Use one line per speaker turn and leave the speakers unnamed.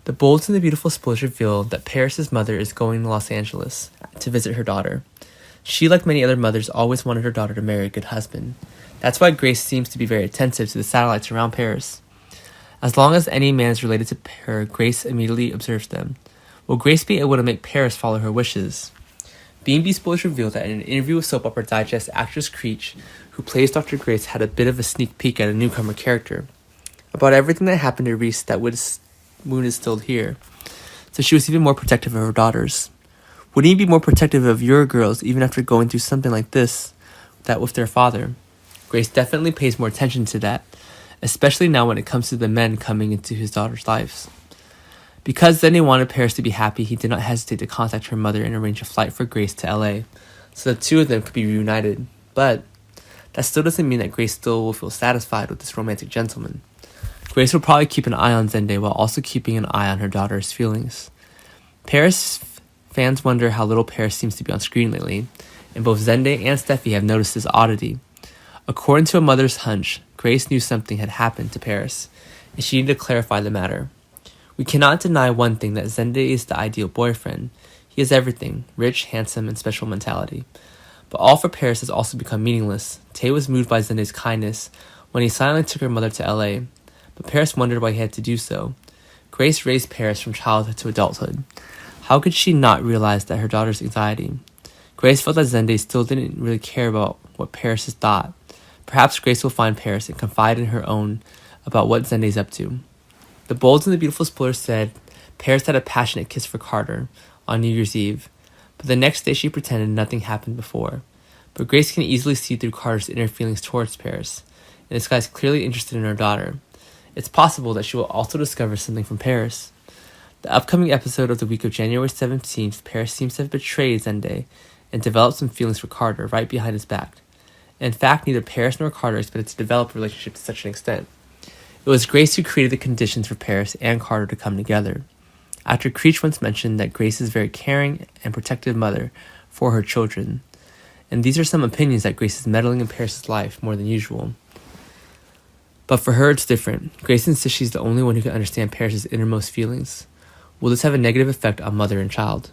The Bold and the Beautiful spoilers reveal that Paris's mother is going to Los Angeles to visit her daughter. She, like many other mothers, always wanted her daughter to marry a good husband. That's why Grace seems to be very attentive to the satellites around Paris. As long as any man is related to her, Grace immediately observes them. Will Grace be able to make Paris follow her wishes? B&B spoilers reveal that in an interview with Soap Opera Digest, actress Creech, who plays Dr. Grace, had a bit of a sneak peek at a newcomer character. About everything that happened to Reese, that wound is still here. So she was even more protective of her daughters. Wouldn't you be more protective of your girls even after going through something like this, that with their father? Grace definitely pays more attention to that, especially now when it comes to the men coming into his daughter's lives. Because Zende wanted Paris to be happy, he did not hesitate to contact her mother and arrange a flight for Grace to LA, so the two of them could be reunited. But that still doesn't mean that Grace still will feel satisfied with this romantic gentleman. Grace will probably keep an eye on Zende while also keeping an eye on her daughter's feelings. Fans wonder how little Paris seems to be on screen lately, and both Zende and Steffi have noticed this oddity. According to a mother's hunch, Grace knew something had happened to Paris, and she needed to clarify the matter. We cannot deny one thing, that Zende is the ideal boyfriend. He has everything: rich, handsome, and special mentality. But all for Paris has also become meaningless. Tay was moved by Zende's kindness when he silently took her mother to LA, but Paris wondered why he had to do so. Grace raised Paris from childhood to adulthood. How could she not realize that her daughter's anxiety? Grace felt that Zende still didn't really care about what Paris thought. Perhaps Grace will find Paris and confide in her own about what Zende's up to. The Bold and the Beautiful spoilers said Paris had a passionate kiss for Carter on New Year's Eve, but the next day she pretended nothing happened before. But Grace can easily see through Carter's inner feelings towards Paris, and this guy's clearly interested in her daughter. It's possible that she will also discover something from Paris. The upcoming episode of the week of January 17th, Paris seems to have betrayed Zende and developed some feelings for Carter right behind his back. In fact, neither Paris nor Carter expected to develop a relationship to such an extent. It was Grace who created the conditions for Paris and Carter to come together. Actor Creech once mentioned that Grace is a very caring and protective mother for her children. And these are some opinions that Grace is meddling in Paris' life more than usual. But for her, it's different. Grace insists she's the only one who can understand Paris' innermost feelings. Will this have a negative effect on mother and child?